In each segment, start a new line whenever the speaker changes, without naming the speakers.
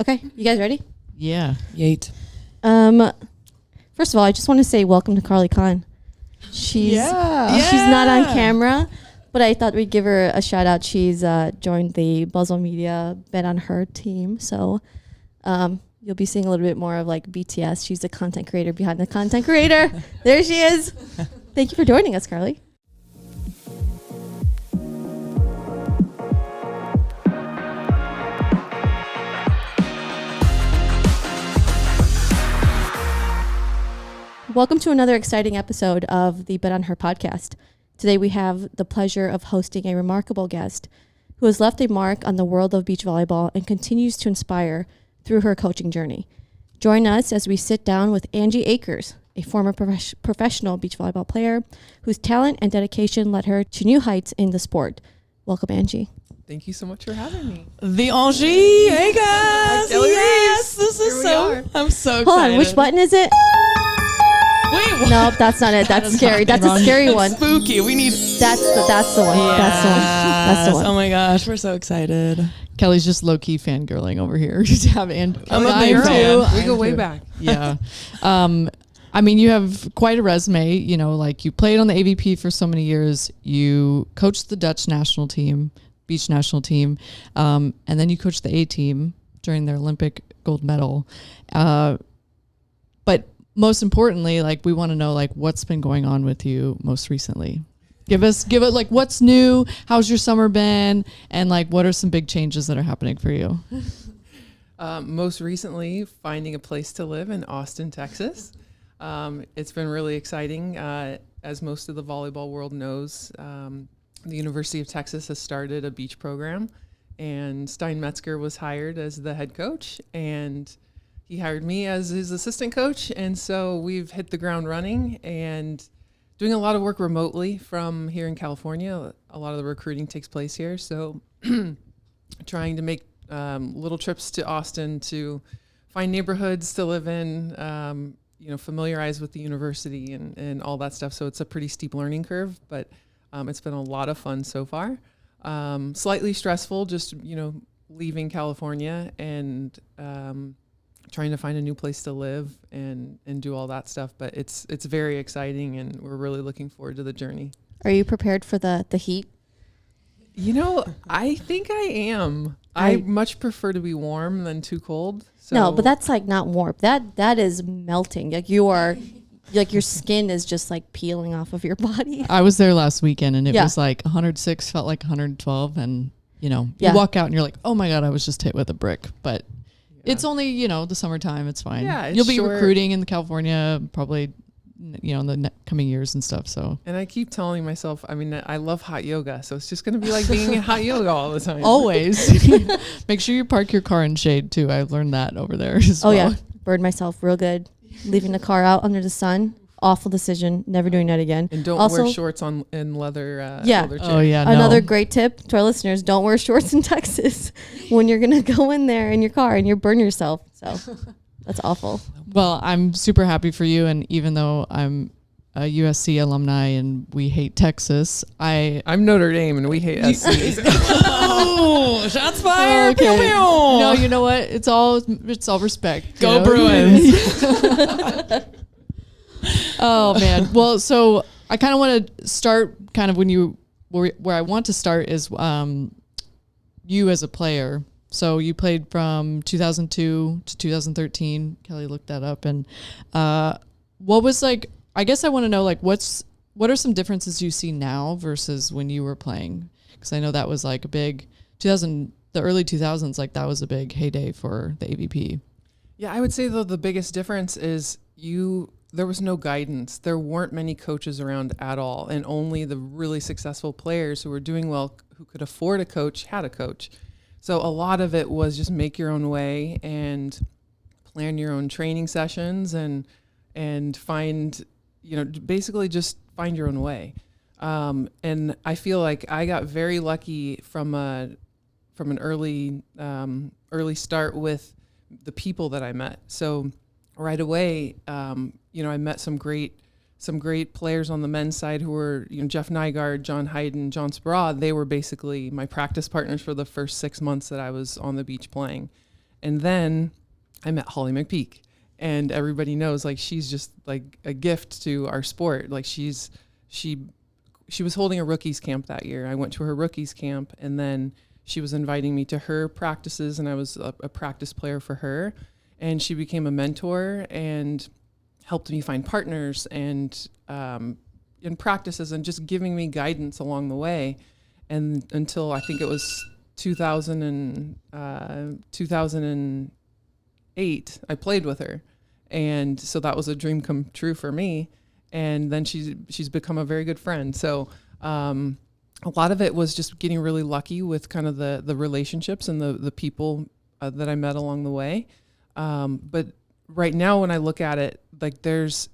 Okay, you guys ready?
Yeah.
Yeet.
First of all, I just want to say welcome to Carly Khan. She's not on camera, but I thought we'd give her a shout out. She's joined the Buzzle Media Bet on Her team, so you'll be seeing a little bit more of like BTS. She's the content creator behind the content creator. There she is. Thank you for joining us, Carly. Welcome to another exciting episode of the Bet on Her podcast. Today we have the pleasure of hosting a remarkable guest who has left a mark on the world of beach volleyball and continues to inspire through her coaching journey. Join us as we sit down with Angie Akers, a former professional beach volleyball player whose talent and dedication led her to new heights in the sport. Welcome, Angie.
Thank you so much for having me.
The Angie Akers. Yes, this is I'm so excited.
Hold on, which button is it?
Wait, what?
No, that's not it. That's scary. That's a scary one.
Spooky. We need.
That's the one.
Yes.
That's the one.
Oh my gosh, we're so excited.
Kelly's just low-key fangirling over here. To have
I'm a big fan.
We go way back.
Yeah. I mean, you have quite a resume. You know, like you played on the AVP for so many years. You coached the Dutch national team, beach national team, and then you coached the A team during their Olympic gold medal. But most importantly, like we want to know like what's been going on with you most recently. Give it like what's new, how's your summer been, and like what are some big changes that are happening for you?
Most recently, finding a place to live in Austin, Texas. It's been really exciting. As most of the volleyball world knows, the University of Texas has started a beach program, and Stein Metzger was hired as the head coach, and he hired me as his assistant coach. And so we've hit the ground running and doing a lot of work remotely from here in California. A lot of the recruiting takes place here. So trying to make little trips to Austin to find neighborhoods to live in, familiarize with the university and all that stuff. So it's a pretty steep learning curve, but it's been a lot of fun so far. Slightly stressful, just, leaving California and trying to find a new place to live and do all that stuff. But it's very exciting, and we're really looking forward to the journey.
Are you prepared for the heat?
I think I am. I much prefer to be warm than too cold. So.
No, but that's like not warm. That is melting. Like you are, like your skin is just like peeling off of your body.
I was there last weekend and it was like 106, felt like 112. And, you walk out and you're like, oh my God, I was just hit with a brick. But it's only, the summertime. It's fine.
Yeah,
you'll be recruiting in California probably, in the coming years and stuff. So.
And I keep telling myself, I love hot yoga. So it's just going to be like being in hot yoga all the time.
Always. Make sure you park your car in shade too. I learned that over there as well.
Yeah. Burned myself real good. Leaving the car out under the sun. Awful decision. Never doing that again.
And don't wear shorts in leather. Leather chairs.
Oh yeah.
Another great tip to our listeners: don't wear shorts in Texas when you're gonna go in there in your car and you burn yourself. So that's awful.
Well, I'm super happy for you, and even though I'm a USC alumni and we hate Texas,
I'm Notre Dame and we hate SC.
Oh, shots fired!
Okay.
Pew, pew.
No, you know what? It's all respect.
Go Bruins!
Oh man. Well, so I kind of want to start kind of where I want to start is you as a player. So you played from 2002 to 2013. Kelly looked that up, and what was like? I guess I want to know like what are some differences you see now versus when you were playing? Because I know that was like a big the early 2000s. Like that was a big heyday for the AVP.
Yeah, I would say though the biggest difference is there was no guidance. There weren't many coaches around at all, and only the really successful players who were doing well, who could afford a coach, had a coach. So a lot of it was just make your own way and plan your own training sessions and find, basically just find your own way. And I feel like I got very lucky from an early start with the people that I met. So right away, I met some great players on the men's side who were, Jeff Nygaard, John Hayden, John Sparrow. They were basically my practice partners for the first 6 months that I was on the beach playing. And then I met Holly McPeak, and everybody knows, like, she's just like a gift to our sport. Like she was holding a rookies camp that year. I went to her rookies camp, and then she was inviting me to her practices, and I was a practice player for her. And she became a mentor and helped me find partners and in practices, and just giving me guidance along the way. And until I think it was 2008, I played with her. And so that was a dream come true for me. And then she's become a very good friend. So a lot of it was just getting really lucky with kind of the relationships and the people that I met along the way. But right now, when I look at it, like, there's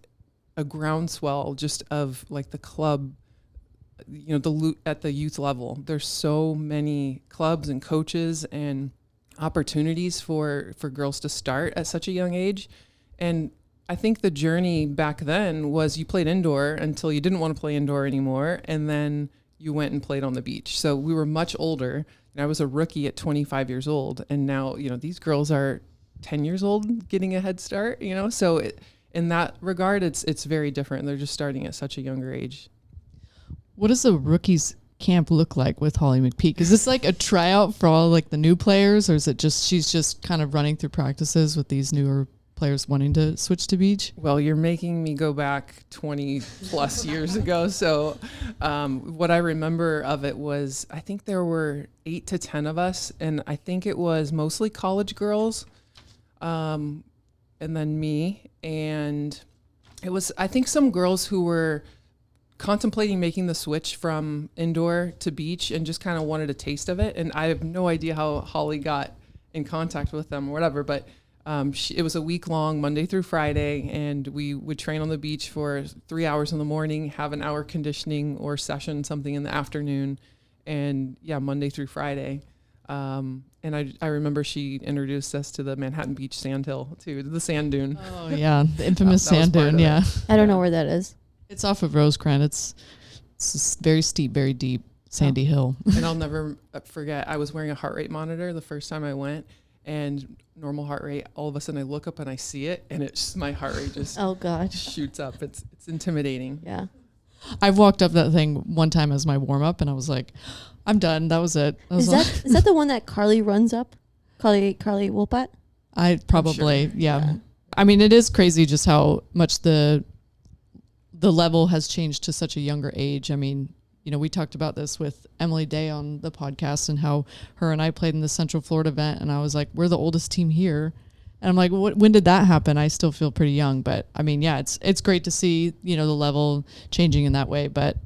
a groundswell just of like the club, at the youth level. There's so many clubs and coaches and opportunities for girls to start at such a young age. And I think the journey back then was you played indoor until you didn't want to play indoor anymore, and then you went and played on the beach. So we were much older, and I was a rookie at 25 years old, and now, these girls are 10 years old getting a head start, so in that regard, it's very different. They're just starting at such a younger age.
What does a rookies camp look like with Holly McPeak? Is this like a tryout for all like the new players, or is it just she's just kind of running through practices with these newer players wanting to switch to beach?
Well, you're making me go back 20 plus years ago. So what I remember of it was, I think there were 8 to 10 of us, and I think it was mostly college girls, and then me. And it was, I think, some girls who were contemplating making the switch from indoor to beach and just kind of wanted a taste of it. And I have no idea how Holly got in contact with them or whatever, but it was a week long, Monday through Friday, and we would train on the beach for 3 hours in the morning, have an hour conditioning or session, something in the afternoon, and Monday through Friday. And I remember she introduced us to the Manhattan Beach sand hill, to the sand dune.
Oh yeah, the infamous sand dune. Yeah,
I don't know where that is.
It's off of Rosecrans. It's very steep, very deep, sandy hill.
And I'll never forget, I was wearing a heart rate monitor the first time I went, and normal heart rate, all of a sudden I look up and I see it, and it's just, my heart rate just
oh god
shoots up. It's intimidating.
Yeah.
I've walked up that thing one time as my warm up, and I was like, I'm done. That was it.
Is that the one that Carly runs up? Carly Wolpat?
I probably,
sure.
yeah. I mean, it is crazy just how much the level has changed to such a younger age. I mean, we talked about this with Emily Day on the podcast, and how her and I played in the Central Florida event, and I was like, we're the oldest team here. And I'm like, when did that happen? I still feel pretty young, but I mean, yeah, it's great to see, the level changing in that way. But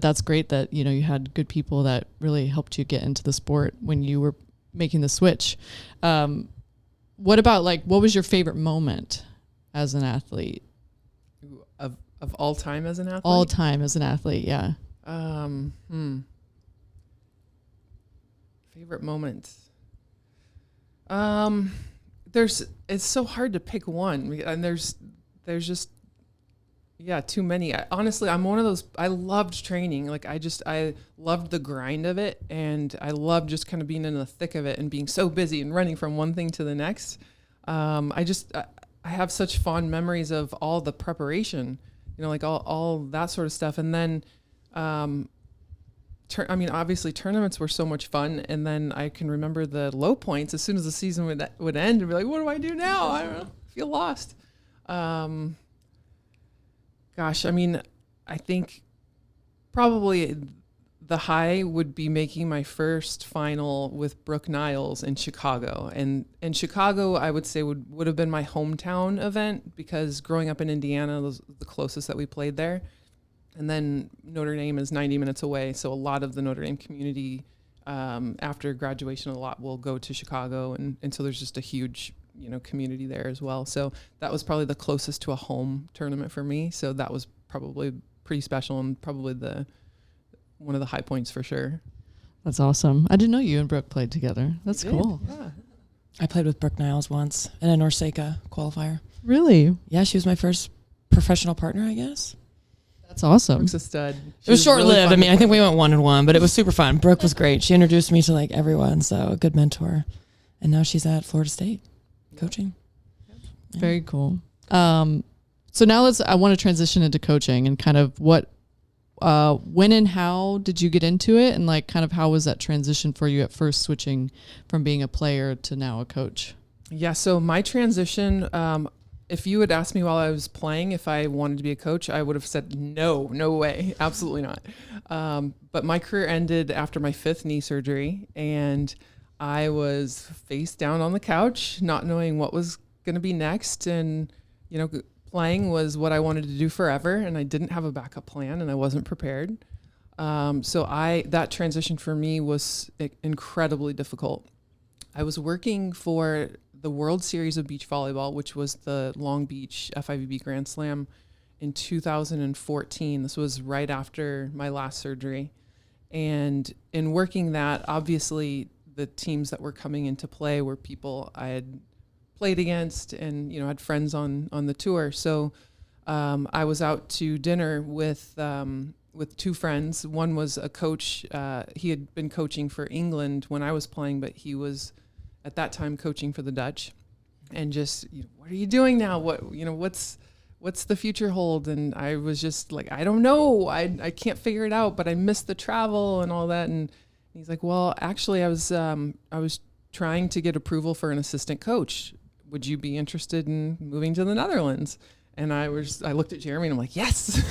that's great that, you had good people that really helped you get into the sport when you were making the switch. What about what was your favorite moment as an athlete?
Of all time as an athlete?
All time as an athlete, yeah.
Favorite moment. It's so hard to pick one, and there's just too many. Honestly, I'm one of those, I loved training. I loved the grind of it, and I loved just kind of being in the thick of it and being so busy and running from one thing to the next. I have such fond memories of all the preparation, all that sort of stuff. And then, obviously tournaments were so much fun. And then I can remember the low points as soon as the season would end, and be like, what do I do now? I don't know, feel lost. I think probably the high would be making my first final with Brooke Niles in Chicago. And in Chicago, I would say would have been my hometown event, because growing up in Indiana was the closest that we played there. And then Notre Dame is 90 minutes away. So a lot of the Notre Dame community, after graduation, a lot will go to Chicago. And so there's just a huge, community there as well. So that was probably the closest to a home tournament for me. So that was probably pretty special, and probably one of the high points for sure.
That's awesome. I didn't know you and Brooke played together. That's cool.
Yeah.
I played with Brooke Niles once in a Norseca qualifier.
Really?
Yeah, she was my first professional partner, I guess.
That's awesome.
Brooke's a stud.
It was short-lived. Really, I think we went 1-1, but it was super fun. Brooke was great. She introduced me to everyone, so a good mentor. And now she's at Florida State coaching. Yeah.
Very cool. So now I want to transition into coaching and kind of when and how did you get into it? And like kind of how was that transition for you at first, switching from being a player to now a coach?
Yeah. So my transition, if you had asked me while I was playing if I wanted to be a coach, I would have said no way, absolutely not. But my career ended after my 5th knee surgery, and I was face down on the couch, not knowing what was going to be next. And, playing was what I wanted to do forever, and I didn't have a backup plan, and I wasn't prepared. So that transition for me was incredibly difficult. I was working for the World Series of Beach Volleyball, which was the Long Beach FIVB Grand Slam in 2014. This was right after my last surgery. And in working that, obviously the teams that were coming into play were people I had played against and, had friends on the tour. So I was out to dinner with 2 friends. One was a coach. He had been coaching for England when I was playing, but he was at that time coaching for the Dutch. And just, what are you doing now? What's the future hold? And I was just like, I don't know. I can't figure it out, but I missed the travel and all that. And he's like, well, actually I was trying to get approval for an assistant coach. Would you be interested in moving to the Netherlands? And I looked at Jeremy and I'm like, yes.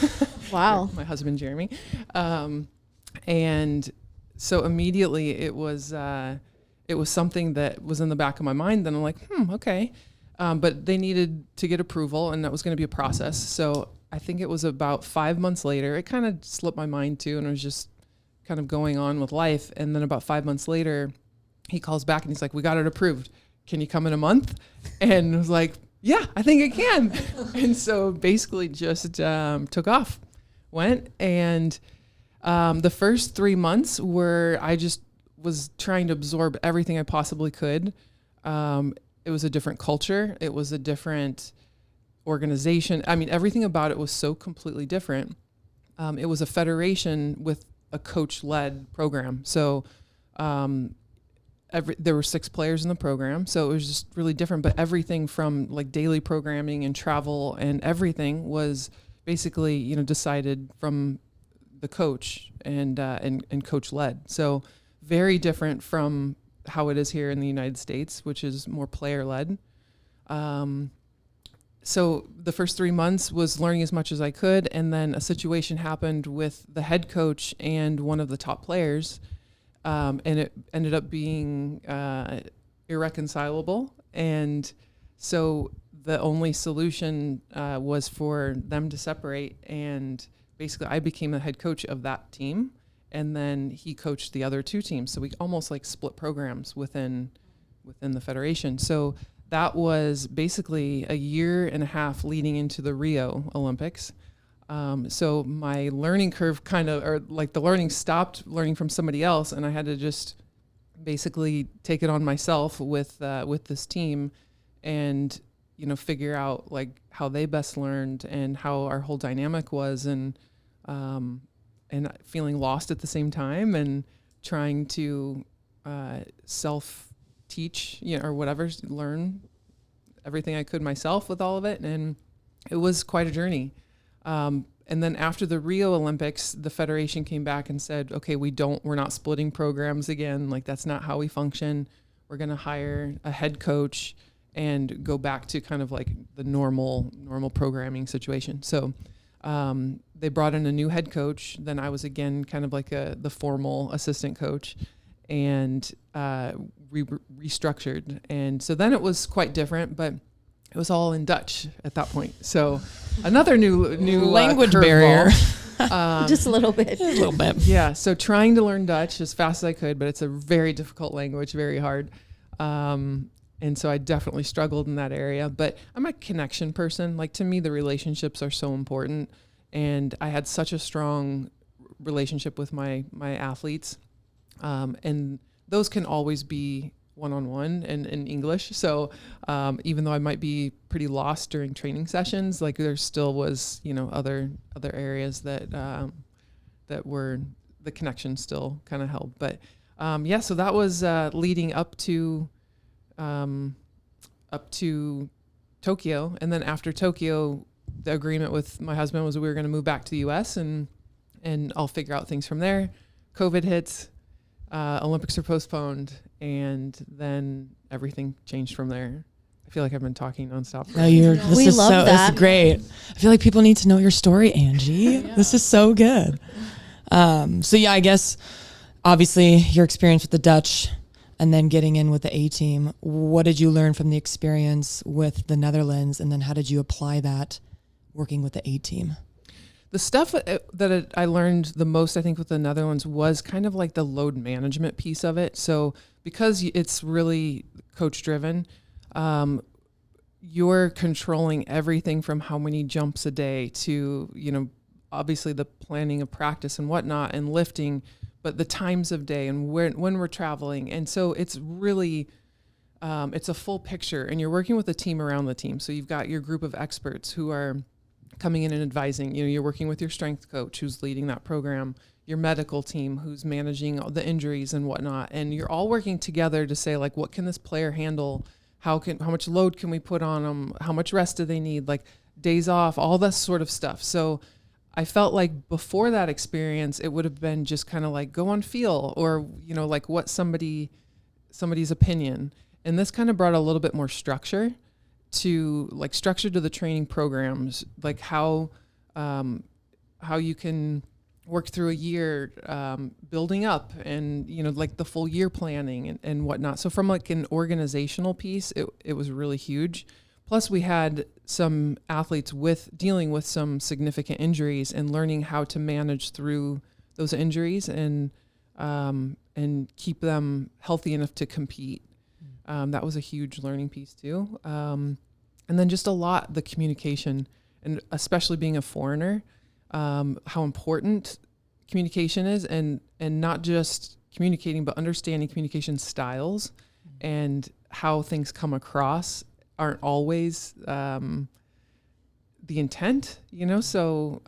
Wow.
My husband, Jeremy. And so immediately it was something that was in the back of my mind. Then I'm like, okay. But they needed to get approval, and that was going to be a process. So I think it was about 5 months later, it kind of slipped my mind too. And I was just kind of going on with life. And then about 5 months later, he calls back and he's like, we got it approved. Can you come in a month? And I was like, yeah, I think I can. And so basically just took off, went. And the first 3 months I just was trying to absorb everything I possibly could. It was a different culture. It was a different organization. I mean, everything about it was so completely different. It was a federation with a coach-led program. So there were 6 players in the program, so it was just really different. But everything from like daily programming and travel and everything was basically, decided from the coach and coach led. So very different from how it is here in the United States, which is more player led. So the first 3 months was learning as much as I could. And then a situation happened with the head coach and one of the top players. And it ended up being irreconcilable. And so the only solution was for them to separate. And basically I became the head coach of that team. And then he coached the other 2 teams. So we almost like split programs within the federation. So that was basically a year and a half leading into the Rio Olympics. So my learning curve the learning stopped learning from somebody else, and I had to just basically take it on myself with this team and, figure out like how they best learned and how our whole dynamic was, and feeling lost at the same time and trying to self-teach, or whatever, learn everything I could myself with all of it. And it was quite a journey. And then after the Rio Olympics, the federation came back and said, okay, we're not splitting programs again. Like, that's not how we function. We're going to hire a head coach and go back to kind of like the normal programming situation. So they brought in a new head coach. Then I was again kind of like the formal assistant coach, and restructured. And so then it was quite different, but it was all in Dutch at that point. So another new
language barrier.
Just a little bit.
A little bit.
Yeah. So trying to learn Dutch as fast as I could, but it's a very difficult language, very hard. And so I definitely struggled in that area, but I'm a connection person. Like, to me, the relationships are so important. And I had such a strong relationship with my athletes. And those can always be one-on-one and in English. So even though I might be pretty lost during training sessions, like there still was, other areas that were the connection still kind of held. But so that was leading up to up to Tokyo. And then after Tokyo, the agreement with my husband was we were going to move back to the US and I'll figure out things from there. COVID hits, Olympics are postponed, and then everything changed from there. I feel like I've been talking nonstop.
No, this is great. I feel like people need to know your story, Angie. Yeah. This is so good. So yeah, I guess obviously your experience with the Dutch and then getting in with the A team, what did you learn from the experience with the Netherlands? And then how did you apply that working with the A team?
The stuff that I learned the most, I think, with the Netherlands was kind of like the load management piece of it. So because it's really coach driven, you're controlling everything from how many jumps a day to, obviously the planning of practice and whatnot and lifting, but the times of day and when we're traveling. And so it's really, it's a full picture, and you're working with a team around the team. So you've got your group of experts who are coming in and advising. You're working with your strength coach who's leading that program, your medical team who's managing all the injuries and whatnot. And you're all working together to say, like, what can this player handle? How much load can we put on them? How much rest do they need? Like days off, all that sort of stuff. So I felt like before that experience, it would have been just kind of like go on feel or, like what somebody's opinion. And this kind of brought a little bit more structure to the training programs, like how you can work through a year, building up and, like the full year planning and whatnot. So from like an organizational piece, it was really huge. Plus we had some athletes dealing with some significant injuries and learning how to manage through those injuries and keep them healthy enough to compete. That was a huge learning piece too. And then just the communication, and especially being a foreigner, how important communication is, and not just communicating, but understanding communication styles and how things come across aren't always the intent, So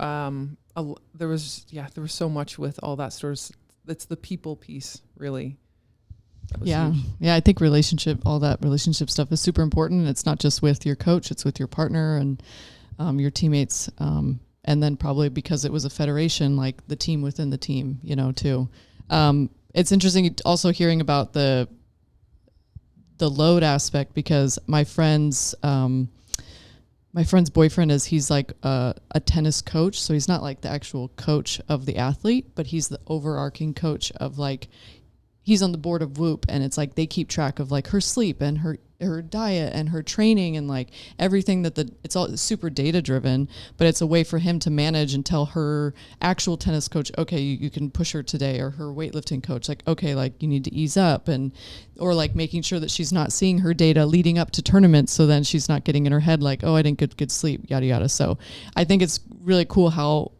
there was so much with all that sort of. It's the people piece, really.
Yeah. Huge. Yeah. I think all that relationship stuff is super important. It's not just with your coach, it's with your partner and your teammates. And then probably because it was a federation, like the team within the team, too. It's interesting also hearing about the load aspect, because my friend's boyfriend he's like a tennis coach. So he's not like the actual coach of the athlete, but he's the overarching coach of like, he's on the board of Whoop, and it's like they keep track of like her sleep and her diet and her training and like everything it's all super data driven, but it's a way for him to manage and tell her actual tennis coach, okay, you can push her today, or her weightlifting coach, like, okay, like you need to ease up, or like making sure that she's not seeing her data leading up to tournaments. So then she's not getting in her head like, oh, I didn't get good sleep, yada, yada. So I think it's really cool how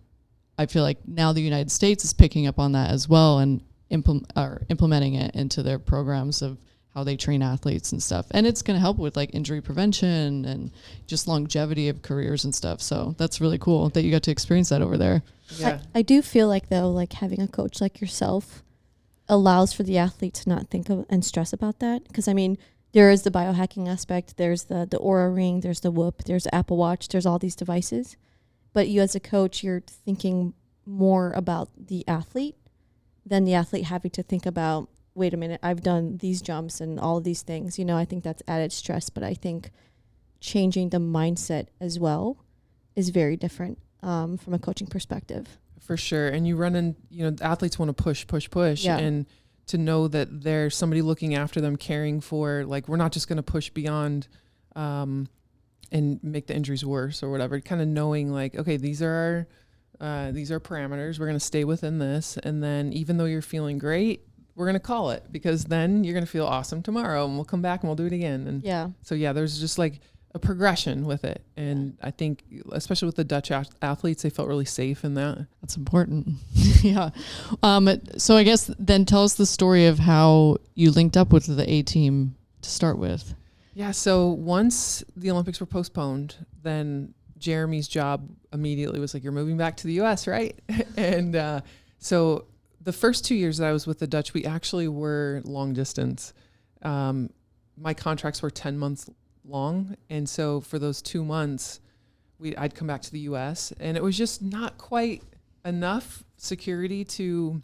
I feel like now the United States is picking up on that as well and implementing it into their programs of how they train athletes and stuff. And it's going to help with like injury prevention and just longevity of careers and stuff. So that's really cool that you got to experience that over there.
Yeah. I do feel like though, like having a coach like yourself allows for the athlete to not think of and stress about that. Because I mean, there is the biohacking aspect. There's the Oura Ring. There's the Whoop. There's the Apple Watch. There's all these devices. But you as a coach, you're thinking more about the athlete than the athlete having to think about, wait a minute, I've done these jumps and all of these things. I think that's added stress, but I think changing the mindset as well is very different from a coaching perspective. For sure. And you run in, athletes want to push, yeah. And to know that there's somebody looking after them, caring for, like, we're not just going to push beyond and make the injuries worse or whatever, kind of knowing like, okay, these are parameters. We're going to stay within this. And then even though you're feeling great, we're going to call it, because then you're going to feel awesome tomorrow and we'll come back and we'll do it again. And so, there's just like a progression with it. And I think, especially with the Dutch athletes, they felt really safe in that.
That's important. Yeah. So I guess then tell us the story of how you linked up with the A team to start with.
Yeah. So once the Olympics were postponed, then Jeremy's job immediately was like, you're moving back to the US, right? And so the first 2 years that I was with the Dutch, we actually were long distance. my contracts were 10 months long. And so for those 2 months, I'd come back to the US, and it was just not quite enough security to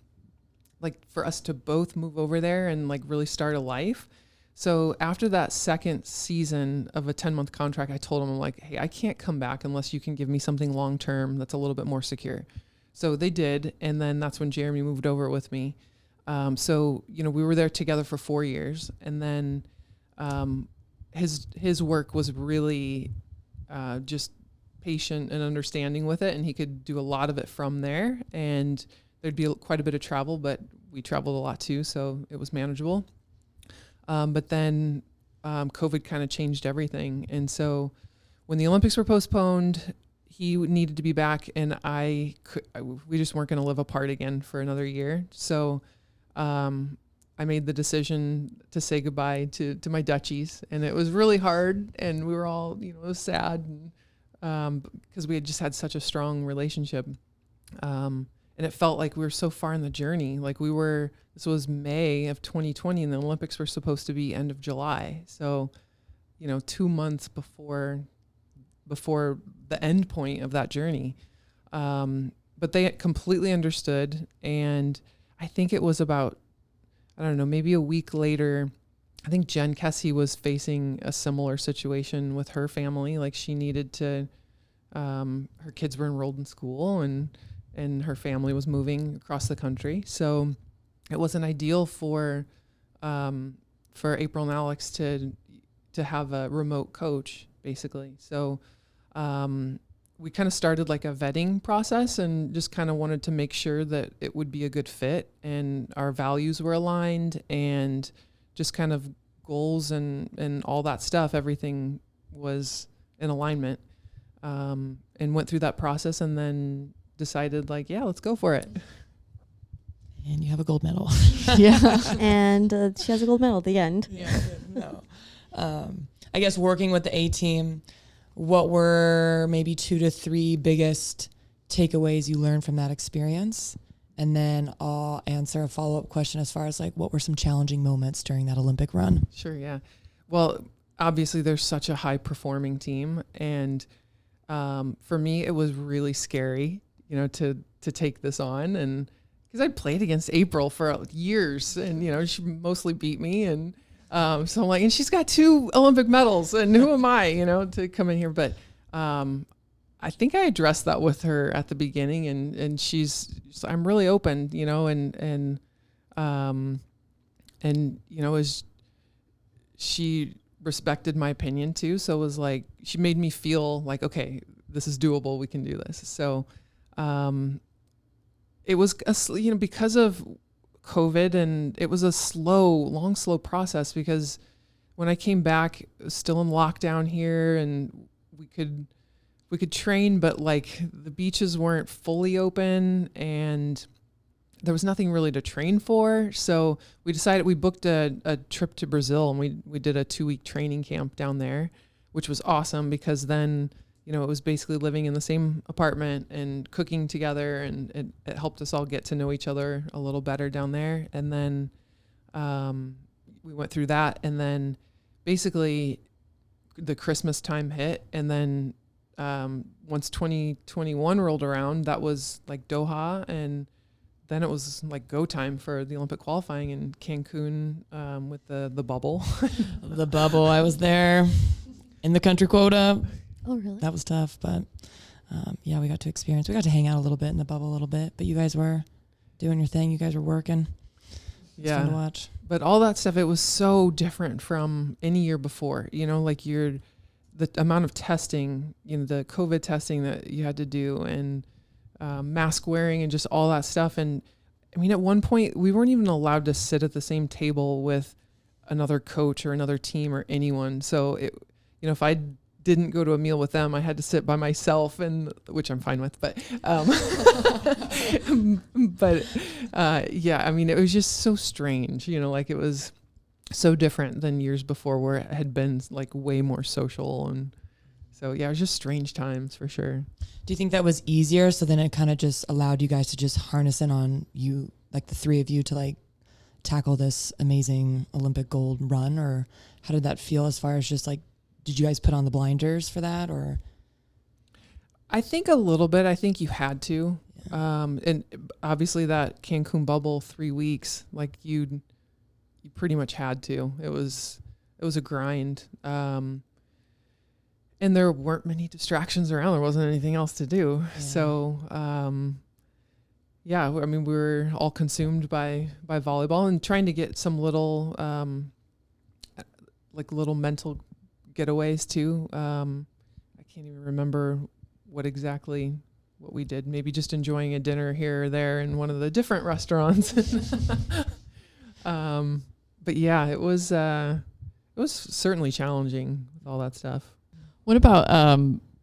like for us to both move over there and like really start a life. So after that second season of a 10-month contract, I told him, I'm like, hey, I can't come back unless you can give me something long-term that's a little bit more secure. So they did. And then that's when Jeremy moved over with me. So, we were there together for 4 years, and then his work was really just patient and understanding with it. And he could do a lot of it from there, and there'd be quite a bit of travel, but we traveled a lot too. So it was manageable. But then COVID kind of changed everything. And so when the Olympics were postponed, he needed to be back, and we just weren't going to live apart again for another year. So I made the decision to say goodbye to my Dutchies, and it was really hard, and we were all, it was sad, because we had just had such a strong relationship. And it felt like we were so far in the journey. Like this was May of 2020, and the Olympics were supposed to be end of July. So, 2 months before the end point of that journey. But they completely understood. And I think it was about, I don't know, maybe a week later, I think Jen Kessie was facing a similar situation with her family. Like she needed to, her kids were enrolled in school, and her family was moving across the country. So it wasn't ideal for April and Alex to have a remote coach, basically. So we kind of started like a vetting process, and just kind of wanted to make sure that it would be a good fit and our values were aligned, and just kind of goals and all that stuff. Everything was in alignment, and went through that process, and then decided like, yeah, let's go for it.
And you have a gold medal.
Yeah.
And she has a gold medal at the end.
Yeah. No. I guess working with the A team, what were maybe 2 to 3 biggest takeaways you learned from that experience? And then I'll answer a follow-up question as far as like, what were some challenging moments during that Olympic run?
Sure. Yeah. Well, obviously there's such a high performing team. And for me, it was really scary, to take this on. And because I played against April for years, and, she mostly beat me. And so I'm like, and she's got 2 Olympic medals, and who am I, to come in here? But I think I addressed that with her at the beginning, and I'm really open, as she respected my opinion too. So it was like, she made me feel like, okay, this is doable. We can do this. So it was, because of COVID, and it was a long, slow process, because when I came back, it was still in lockdown here, and we could train, but like the beaches weren't fully open, and there was nothing really to train for. So we decided, we booked a trip to Brazil, and we did a 2-week training camp down there, which was awesome, because then, it was basically living in the same apartment and cooking together, and it helped us all get to know each other a little better down there. And then we went through that, and then basically the Christmas time hit, and then once 2021 rolled around, that was like Doha, and then it was like go time for the Olympic qualifying in Cancun with the bubble.
The bubble, I was there in the country quota.
Oh, really?
That was tough, but we got to hang out a little bit in the bubble a little bit, but you guys were doing your thing. You guys were working. It's fun to watch.
But all that stuff, it was so different from any year before, like the amount of testing, the COVID testing that you had to do, and mask wearing, and just all that stuff. And I mean, at one point we weren't even allowed to sit at the same table with another coach or another team or anyone. So if I didn't go to a meal with them, I had to sit by myself, which I'm fine with, but I mean, it was just so strange, like it was so different than years before, where it had been like way more social. And so, it was just strange times for sure.
Do you think that was easier? So then it kind of just allowed you guys to just harness in on you, like the 3 of you, to like tackle this amazing Olympic gold run, or how did that feel as far as just like, did you guys put on the blinders for that, or?
I think a little bit. I think you had to. And obviously that Cancun bubble 3 weeks, like you pretty much had to. It was a grind. And there weren't many distractions around. There wasn't anything else to do. Yeah. So, yeah, I mean, we were all consumed by volleyball and trying to get some little, like little mental getaways too. I can't even remember what we did. Maybe just enjoying a dinner here or there in one of the different restaurants. But yeah, it was certainly challenging with all that stuff.
What about,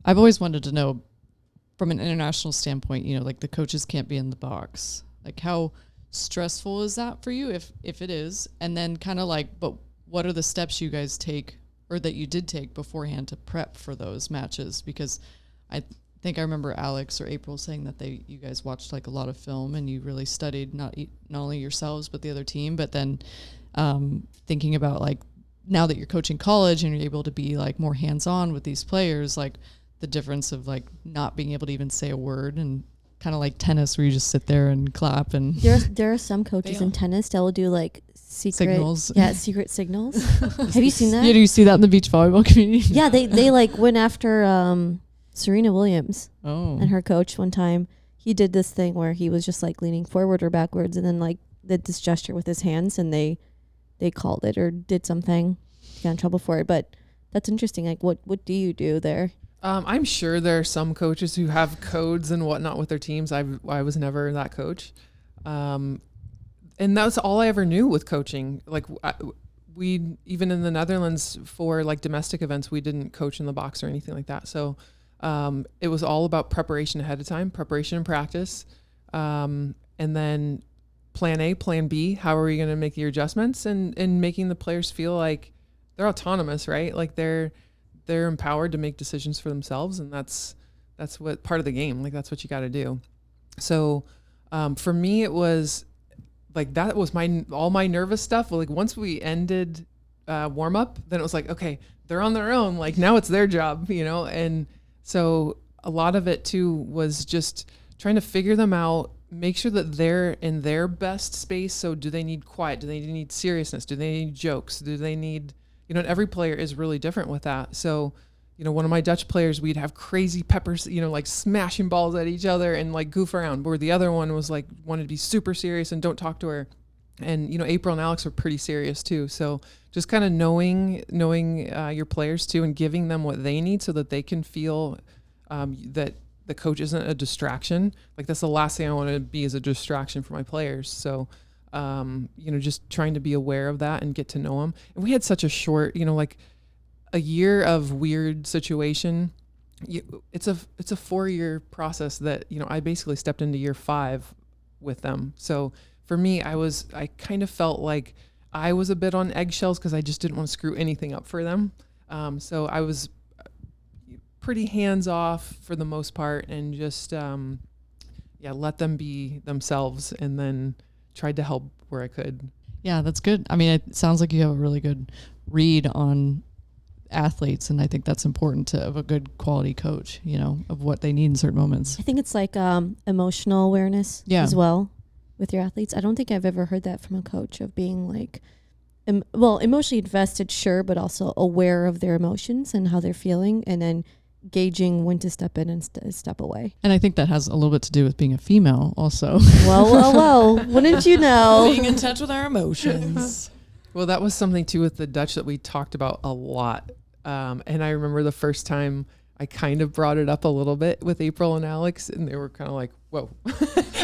I've always wanted to know from an international standpoint, you know, like the coaches can't be in the box. Like how stressful is that for you if it is? And then kind of like, but what are the steps you guys take or that you did take beforehand to prep for those matches? Because I think I remember Alex or April saying that you guys watched like a lot of film and you really studied not only yourselves but the other team, but then thinking about like now that you're coaching college and you're able to be like more hands-on with these players, like the difference of like not being able to even say a word, and kind of like tennis where you just sit there and clap. And
there are some coaches in tennis that will do like secret signals. Yeah, secret signals. Have you seen that?
Yeah, do you see that in the beach volleyball community?
Yeah, they like went after Serena Williams and her coach one time. He did this thing where he was just like leaning forward or backwards and then like did this gesture with his hands, and they called it or did something. Got in trouble for it. But that's interesting. Like what do you do there?
I'm sure there are some coaches who have codes and whatnot with their teams. I was never that coach. And that's all I ever knew with coaching. Like we, even in the Netherlands for like domestic events, we didn't coach in the box or anything like that. So it was all about preparation ahead of time, preparation and practice. And then plan A, plan B, how are we going to make your adjustments, and making the players feel like they're autonomous, right? Like they're empowered to make decisions for themselves. And that's what part of the game, like that's what you got to do. So for me, it was like, that was all my nervous stuff. Like once we ended warm up, then it was like, okay, they're on their own. Like now it's their job, you know? And so a lot of it too was just trying to figure them out, make sure that they're in their best space. So do they need quiet? Do they need seriousness? Do they need jokes? Do they need, you know, and every player is really different with that. So, you know, one of my Dutch players, we'd have crazy peppers, you know, like smashing balls at each other and like goof around, where the other one was like, wanted to be super serious and don't talk to her. And, you know, April and Alex were pretty serious too. So just kind of knowing your players too, and giving them what they need so that they can feel that the coach isn't a distraction. Like that's the last thing I want to be, is a distraction for my players. So, you know, just trying to be aware of that and get to know them. And we had such a short, you know, like a year of weird situation. It's a 4-year process that, you know, I basically stepped into year 5 with them. So for me, I kind of felt like I was a bit on eggshells because I just didn't want to screw anything up for them. So I was pretty hands off for the most part, and just, let them be themselves, and then tried to help where I could.
Yeah, that's good. I mean, it sounds like you have a really good read on athletes, and I think that's important of a good quality coach, you know, of what they need in certain moments.
I think it's like emotional awareness as well with your athletes. I don't think I've ever heard that from a coach, of being like, emotionally invested, sure, but also aware of their emotions and how they're feeling, and then gauging when to step in and step away.
And I think that has a little bit to do with being a female also.
Well, wouldn't you know?
Being in touch with our emotions.
Well, that was something too with the Dutch that we talked about a lot. And I remember the first time I kind of brought it up a little bit with April and Alex, and they were kind of like, whoa.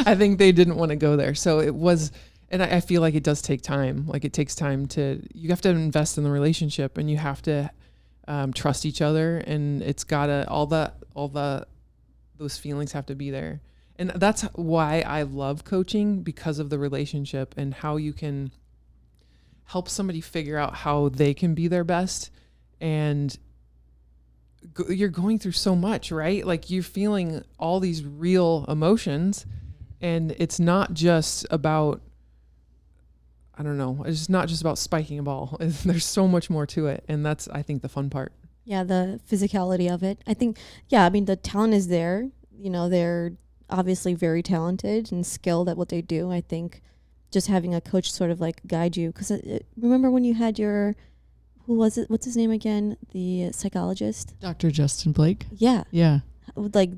I think they didn't want to go there. So it was, and I feel like it does take time. Like it takes time you have to invest in the relationship, and you have to trust each other, and it's gotta, those feelings have to be there. And that's why I love coaching, because of the relationship and how you can help somebody figure out how they can be their best. And you're going through so much, right? Like you're feeling all these real emotions, and it's not just about, I don't know. It's not just about spiking a ball. There's so much more to it. And that's, I think, the fun part.
Yeah, the physicality of it. I think, yeah, I mean, the talent is there. You know, they're obviously very talented and skilled at what they do. I think just having a coach sort of like guide you. Because remember when you had your, who was it? What's his name again? The psychologist?
Dr. Justin Blake.
Yeah.
Yeah.
Like,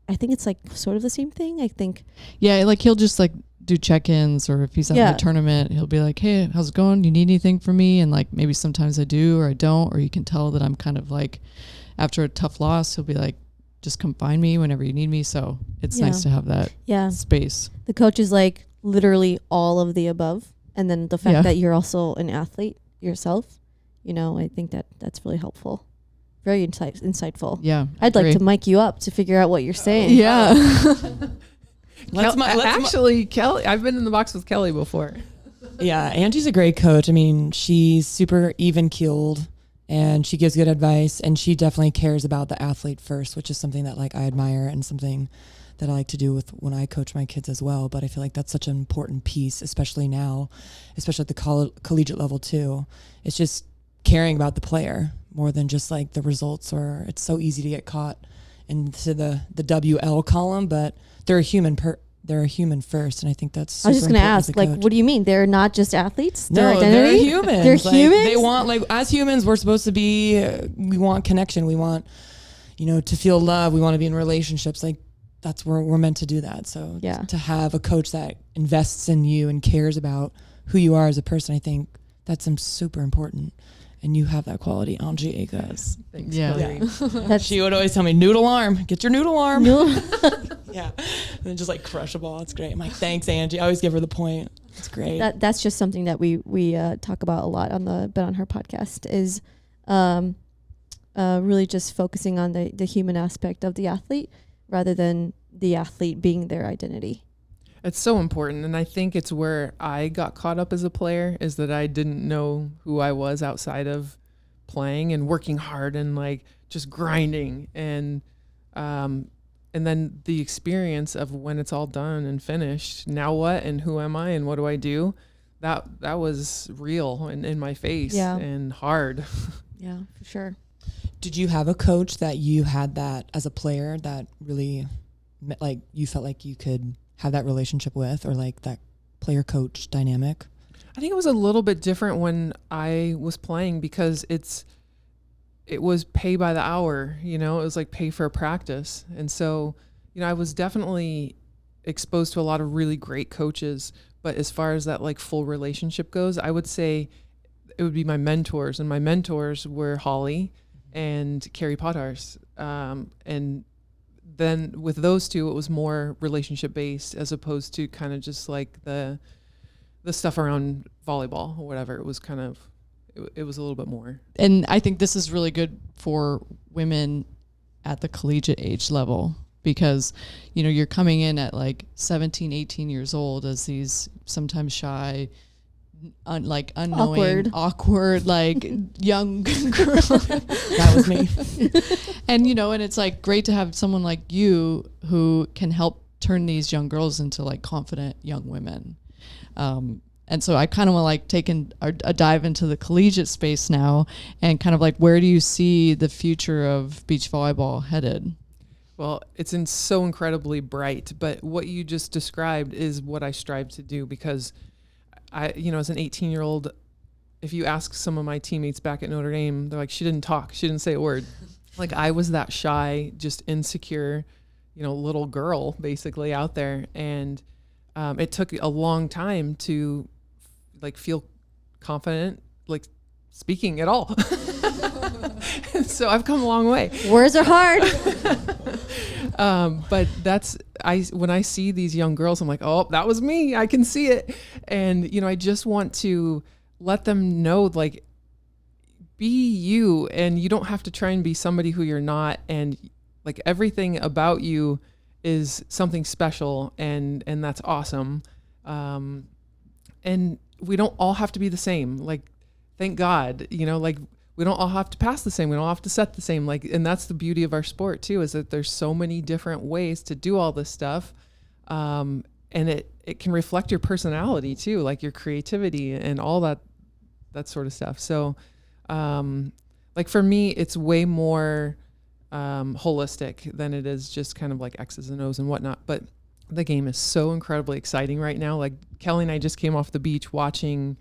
I think it's like sort of the same thing. I think.
Yeah, like he'll just like do check-ins, or if he's at a tournament, he'll be like, hey, how's it going? You need anything from me? And like maybe sometimes I do or I don't, or you can tell that I'm kind of like, after a tough loss, he'll be like, just come find me whenever you need me. So it's nice to have that space.
The coach is like literally all of the above. And then the fact that you're also an athlete yourself, you know, I think that that's really helpful. Very insightful.
Yeah.
I'd like to mic you up to figure out what you're saying.
Yeah.
Kelly, I've been in the box with Kelly before.
Yeah, Angie's a great coach. I mean, she's super even-keeled and she gives good advice, and she definitely cares about the athlete first, which is something that like I admire and something that I like to do with when I coach my kids as well. But I feel like that's such an important piece, especially now, especially at the collegiate level too. It's just caring about the player more than just like the results, or it's so easy to get caught into the WL column, but they're a human first, and I think that's super.
I was just going to ask, like, what do you mean? They're not just athletes?
No, they're humans.
They're
like,
humans?
They want, like, as humans, we're supposed to be, we want connection. We want, you know, to feel love. We want to be in relationships. Like, that's where we're meant to do that. So to have a coach that invests in you and cares about who you are as a person, I think that's super important. And you have that quality, Angie Akers.
Thanks,
She would always tell me, noodle arm. Get your noodle arm. Yeah. And then just like crush a ball. It's great. I'm like, thanks, Angie. I always give her the point. It's great.
That's just something that we talk about a lot on the Bet on Her podcast is really just focusing on the human aspect of the athlete rather than the athlete being their identity.
It's so important, and I think it's where I got caught up as a player, is that I didn't know who I was outside of playing and working hard and like just grinding, and then the experience of when it's all done and finished, now what and who am I and what do I do? That was real and in my face and hard.
Yeah, for sure.
Did you have a coach that you had that as a player that really like you felt like you could have that relationship with, or like that player coach dynamic?
I think it was a little bit different when I was playing, because it was pay by the hour, you know, it was like pay for a practice. And so, you know, I was definitely exposed to a lot of really great coaches, but as far as that like full relationship goes, I would say it would be my mentors, and my mentors were Holly and Carrie Pottars. And then with those two, it was more relationship based as opposed to kind of just like the stuff around volleyball or whatever. It was kind of, it was a little bit more.
And I think this is really good for women at the collegiate age level, because, you know, you're coming in at like 17, 18 years old as these sometimes shy, like unknowing, awkward like young girl.
That was me.
And, you know, and it's like great to have someone like you who can help turn these young girls into like confident young women. And so I kind of want to like take a dive into the collegiate space now, and kind of like, where do you see the future of beach volleyball headed?
Well, it's so incredibly bright, but what you just described is what I strive to do, because I, you know, as an 18-year-old, if you ask some of my teammates back at Notre Dame, they're like, she didn't talk, she didn't say a word. Like, I was that shy, just insecure, you know, little girl basically out there. And it took a long time to like feel confident, like speaking at all. So I've come a long way.
Words are hard.
But when I see these young girls, I'm like, oh, that was me. I can see it. And, you know, I just want to let them know, like, be you, and you don't have to try and be somebody who you're not. And like, everything about you is something special, and that's awesome. And we don't all have to be the same. Like, thank God, you know, like, we don't all have to pass the same. We don't have to set the same. Like, and that's the beauty of our sport too, is that there's so many different ways to do all this stuff. and it can reflect your personality too, like your creativity and all that sort of stuff. So, like for me, it's way more holistic than it is just kind of like X's and O's and whatnot. But the game is so incredibly exciting right now. Like Kelly and I just came off the beach watching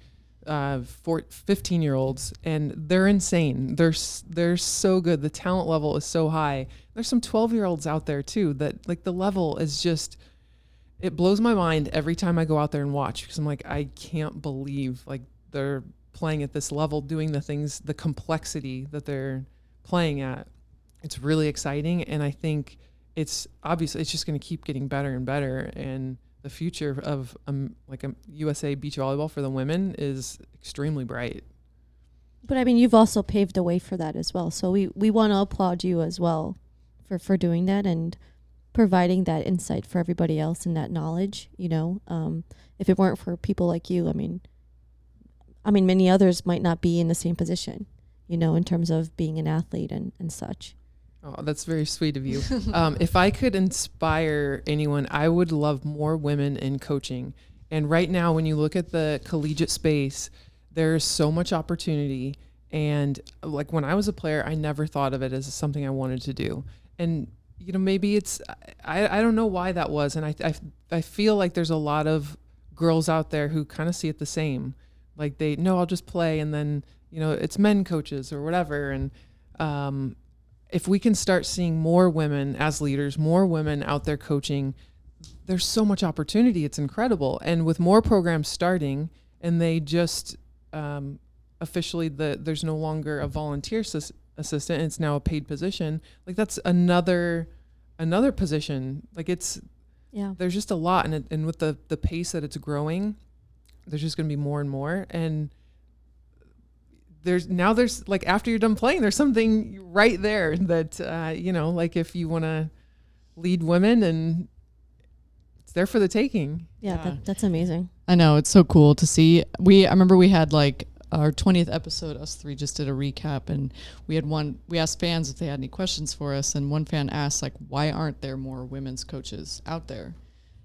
15-year-olds, and they're insane. They're so good. The talent level is so high. There's some 12-year-olds out there too that like the level is just, it blows my mind every time I go out there and watch, because I'm like, I can't believe like they're playing at this level, doing the things, the complexity that they're playing at. It's really exciting, and I think it's just going to keep getting better and better, and the future of USA beach volleyball for the women is extremely bright.
But I mean, you've also paved the way for that as well. So we want to applaud you as well for doing that and providing that insight for everybody else and that knowledge. You know, if it weren't for people like you, I mean, many others might not be in the same position, you know, in terms of being an athlete and such.
Oh, that's very sweet of you. If I could inspire anyone, I would love more women in coaching. And right now, when you look at the collegiate space, there's so much opportunity. And like when I was a player, I never thought of it as something I wanted to do. And, you know, maybe it's, I don't know why that was. And I feel like there's a lot of girls out there who kind of see it the same. Like I'll just play, and then, you know, it's men coaches or whatever. And, if we can start seeing more women as leaders, more women out there coaching, there's so much opportunity. It's incredible. And with more programs starting, and they just officially, there's no longer a volunteer assistant, it's now a paid position. Like that's another position. Like there's just a lot. And with the pace that it's growing, there's just going to be more and more. And there's like, after you're done playing, there's something right there that, you know, like if you want to lead women, and it's there for the taking.
Yeah. That's amazing.
I know. It's so cool to see. I remember we had like our 20th episode, us three just did a recap, and we asked fans if they had any questions for us. And one fan asked like, why aren't there more women's coaches out there?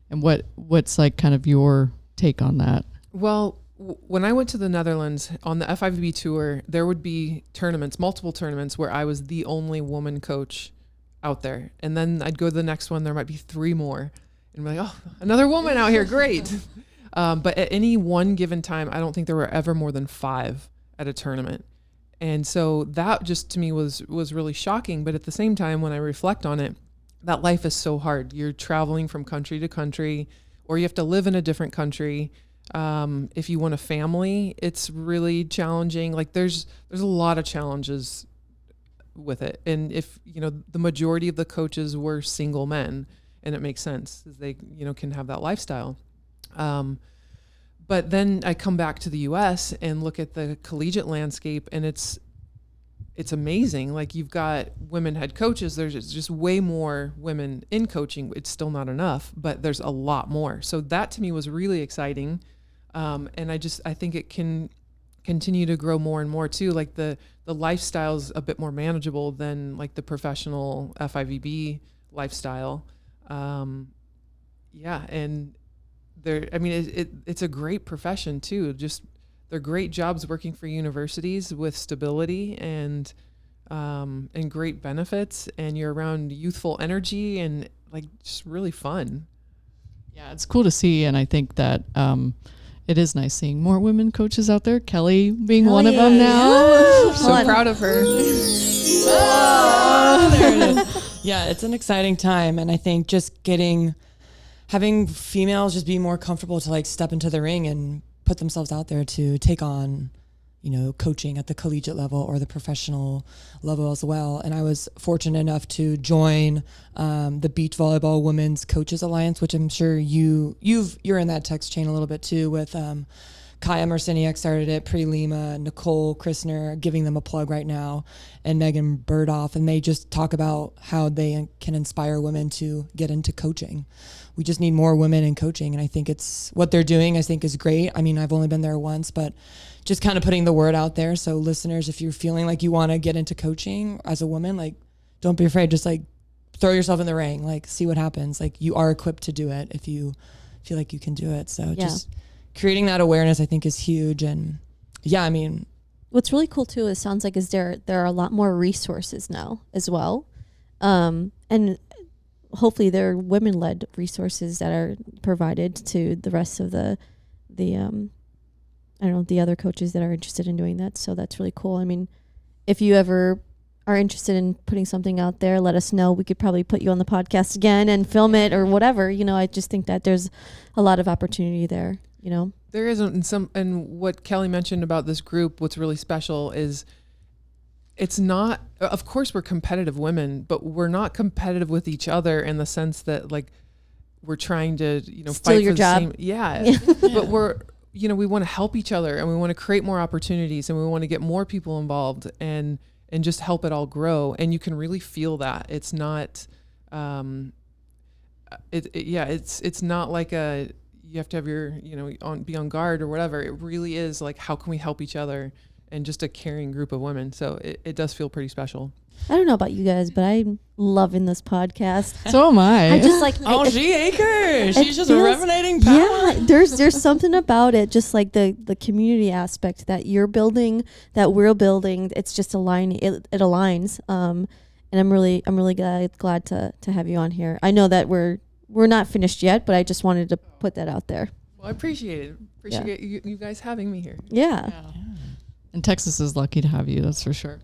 And what's like kind of your take on that?
Well, when I went to the Netherlands on the FIVB tour, there would be multiple tournaments where I was the only woman coach out there. And then I'd go to the next one, there might be 3 more. And we're like, oh, another woman out here, great. But at any one given time, I don't think there were ever more than 5 at a tournament. And so that just to me was really shocking. But at the same time, when I reflect on it, that life is so hard. You're traveling from country to country, or you have to live in a different country. If you want a family, it's really challenging. Like there's a lot of challenges with it. And if, you know, the majority of the coaches were single men, and it makes sense as they, you know, can have that lifestyle. But then I come back to the US and look at the collegiate landscape, and it's amazing. Like you've got women head coaches. There's just way more women in coaching. It's still not enough, but there's a lot more. So that to me was really exciting. And I think it can continue to grow more and more too. Like the lifestyle's a bit more manageable than like the professional FIVB lifestyle. Yeah. And it's a great profession too. Just, they're great jobs working for universities with stability and great benefits, and you're around youthful energy and like just really fun.
Yeah, it's cool to see, and I think that it is nice seeing more women coaches out there. Kelly being one of them now.
So proud of her.
Oh, there it is. Yeah, it's an exciting time, and I think just having females just be more comfortable to like step into the ring and put themselves out there to take on, you know, coaching at the collegiate level or the professional level as well. And I was fortunate enough to join the Beach Volleyball Women's Coaches Alliance, which I'm sure you're in that text chain a little bit too, with Kaya Marciniak started it, Pri Lima, Nicole Christner, giving them a plug right now, and Megan Burdoff, and they just talk about how they can inspire women to get into coaching. We just need more women in coaching, and I think it's what they're doing, I think is great. I mean, I've only been there once, but just kind of putting the word out there. So listeners, if you're feeling like you want to get into coaching as a woman, like don't be afraid, just like throw yourself in the ring, like see what happens. Like you are equipped to do it if you feel like you can do it. So just creating that awareness, I think, is huge. And yeah, I mean,
what's really cool too, sounds like there are a lot more resources now as well. And hopefully there are women-led resources that are provided to the rest of the I don't know, the other coaches that are interested in doing that. So that's really cool. I mean, if you ever are interested in putting something out there, let us know. We could probably put you on the podcast again and film it or whatever. You know, I just think that there's a lot of opportunity there, you know.
There is and what Kelly mentioned about this group, what's really special is it's not, of course we're competitive women, but we're not competitive with each other in the sense that like we're trying to, you know,
steal
fight
your
for
job.
the same, but we're, you know, we want to help each other and we want to create more opportunities and we want to get more people involved and just help it all grow. And you can really feel that. It's not, it's not like you have to have your, you know, be on guard or whatever. It really is like, how can we help each other, and just a caring group of women. So it does feel pretty special.
I don't know about you guys, but I'm loving this podcast.
So am I.
I just like
Angie Akers. She's just
feels,
resonating power.
Yeah, there's something about it, just like the community aspect that you're building, that we're building. It's just it aligns. And I'm really glad to have you on here. I know that we're not finished yet, but I just wanted to put that out there.
Well, I appreciate it. Appreciate you guys having me here.
Yeah.
And Texas is lucky to have you, that's for sure.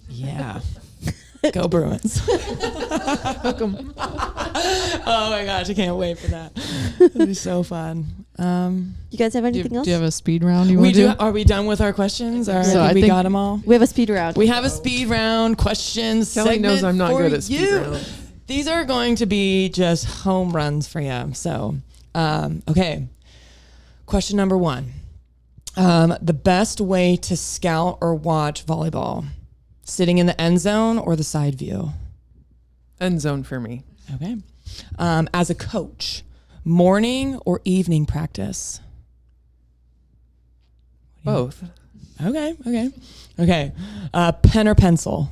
Yeah. Go Bruins.
Hook 'em.
Oh my gosh, I can't wait for that. It'll be so fun.
You guys have anything else?
Do you have a speed round you want to do?
Are we done with our questions? Or
So
I
I
think we
think
got them all?
We have a speed round.
We have a speed round questions.
Kelly knows I'm not good at speed
you.
round.
These are going to be just home runs for you. So, okay. Question number 1. The best way to scout or watch volleyball? Sitting in the end zone or the side view?
End zone for me.
Okay. As a coach, morning or evening practice?
Both.
Okay. Pen or pencil?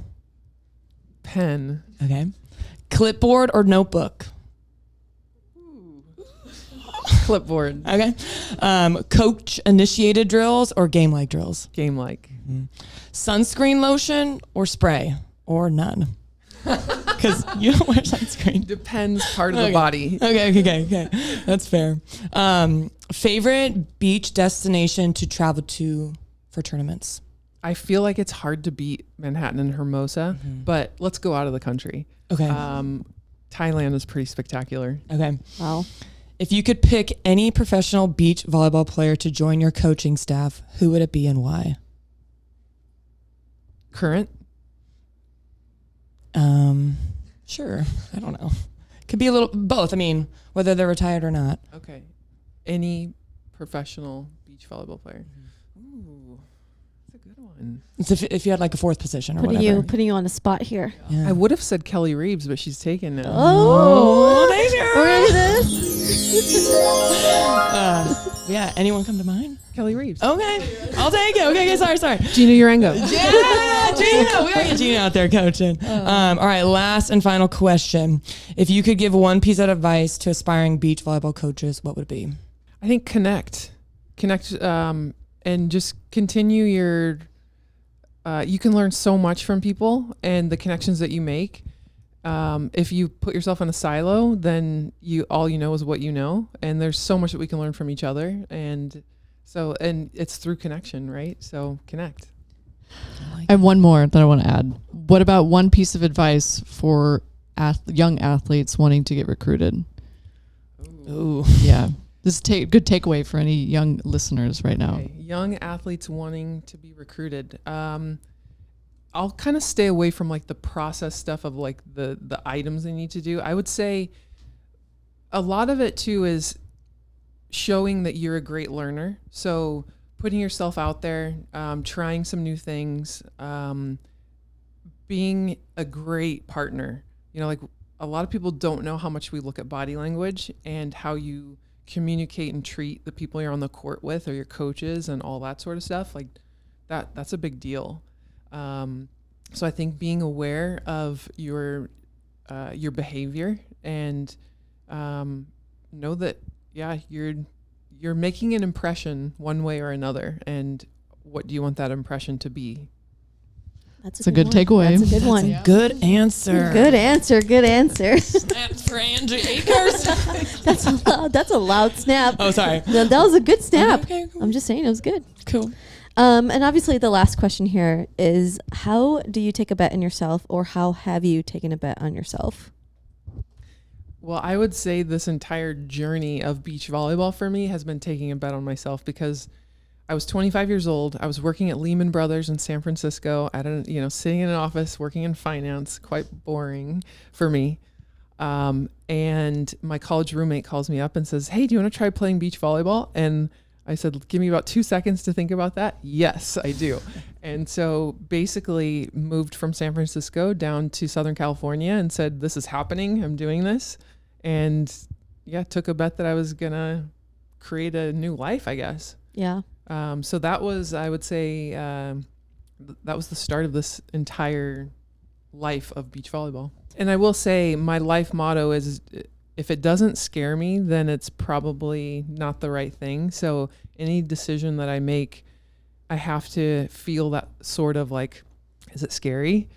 Pen.
Okay. Clipboard or notebook?
Clipboard.
Okay. Coach initiated drills or game like drills?
Game like.
Sunscreen lotion or spray or none? Because you don't wear sunscreen.
Depends part of the body.
Okay. That's fair. Favorite beach destination to travel to for tournaments?
I feel like it's hard to beat Manhattan and Hermosa, but let's go out of the country.
Okay.
Thailand is pretty spectacular.
Okay.
Wow.
If you could pick any professional beach volleyball player to join your coaching staff, who would it be and why?
Current?
Sure. I don't know. Could be a little both. I mean, whether they're retired or not.
Okay. Any professional beach volleyball player? Ooh, that's a good one.
It's if you had like a fourth position or whatever.
Putting you on the spot here.
Yeah.
I would have said Kelly Reeves, but she's taken now.
Oh, thanks, girl.
We're gonna do this.
Yeah. Anyone come to mind?
Kelly Reeves.
Okay. I'll take it. Okay. Sorry.
Gina Urango.
Yeah, Gina. We gotta get Gina out there coaching. All right. Last and final question. If you could give one piece of advice to aspiring beach volleyball coaches, what would it be?
I think connect, and just continue your. You can learn so much from people and the connections that you make. If you put yourself in a silo, then all you know is what you know, and there's so much that we can learn from each other, and it's through connection, right? So connect.
I have one more that I want to add. What about one piece of advice for young athletes wanting to get recruited?
Ooh.
Yeah. This is good takeaway for any young listeners right now.
Okay. Young athletes wanting to be recruited. I'll kind of stay away from like the process stuff of like the items they need to do. I would say a lot of it too is showing that you're a great learner. So putting yourself out there, trying some new things, being a great partner. You know, like a lot of people don't know how much we look at body language and how you communicate and treat the people you're on the court with or your coaches and all that sort of stuff. Like that's a big deal. So I think being aware of your behavior and know that yeah, you're making an impression one way or another. And what do you want that impression to be?
That's a good takeaway.
That's a good one.
Yeah. Good answer.
Good answer. Good answer.
Snaps for Angie Akers.
That's a loud snap.
Oh, sorry.
That was a good snap.
Okay, cool.
I'm just saying it was good.
Cool.
And obviously the last question here is, how do you take a bet on yourself, or how have you taken a bet on yourself?
Well, I would say this entire journey of beach volleyball for me has been taking a bet on myself, because I was 25 years old. I was working at Lehman Brothers in San Francisco sitting in an office, working in finance, quite boring for me. And my college roommate calls me up and says, "Hey, do you want to try playing beach volleyball?" And I said, "Give me about 2 seconds to think about that." "Yes, I do." And so basically moved from San Francisco down to Southern California and said, "This is happening. I'm doing this." And yeah, took a bet that I was going to create a new life, I guess.
Yeah.
So that was, I would say, that was the start of this entire life of beach volleyball. And I will say my life motto is, if it doesn't scare me, then it's probably not the right thing. So any decision that I make, I have to feel that sort of like, is it scary?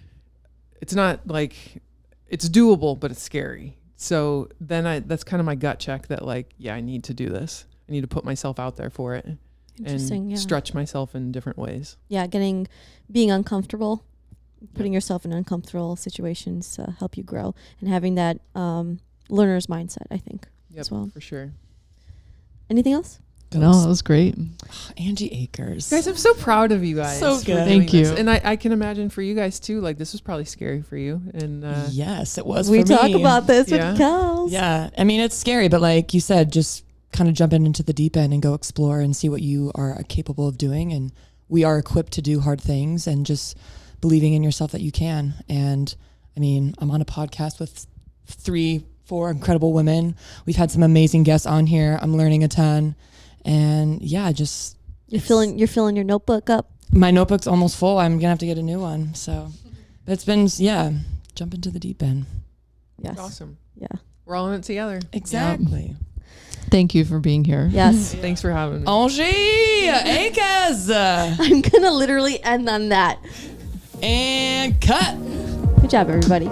It's not like, it's doable, but it's scary. So then that's kind of my gut check that like, yeah, I need to do this. I need to put myself out there for it. And stretch myself in different ways.
Yeah, being uncomfortable, putting yourself in uncomfortable situations to help you grow, and having that learner's mindset, I think, as well.
For sure.
Anything else?
No, that was great.
Angie Akers.
Guys, I'm so proud of you guys.
So good.
Thank you.
And I can imagine for you guys too, like this was probably scary for you. And
yes, it was
we
for me.
talk about this
Yeah.
with Kels.
Yeah. I mean, it's scary, but like you said, just kind of jump into the deep end and go explore and see what you are capable of doing. And we are equipped to do hard things, and just believing in yourself that you can. And I mean, I'm on a podcast with 3-4 incredible women. We've had some amazing guests on here. I'm learning a ton. And yeah, just
You're filling your notebook up.
my notebook's almost full. I'm gonna have to get a new one. So it's been jump into the deep end.
Yes.
awesome.
Yeah.
We're all in it together.
Exactly.
Thank you for being here.
Yes.
Thanks for having me.
Angie Akers.
I'm gonna literally end on that.
And cut.
Good job, everybody.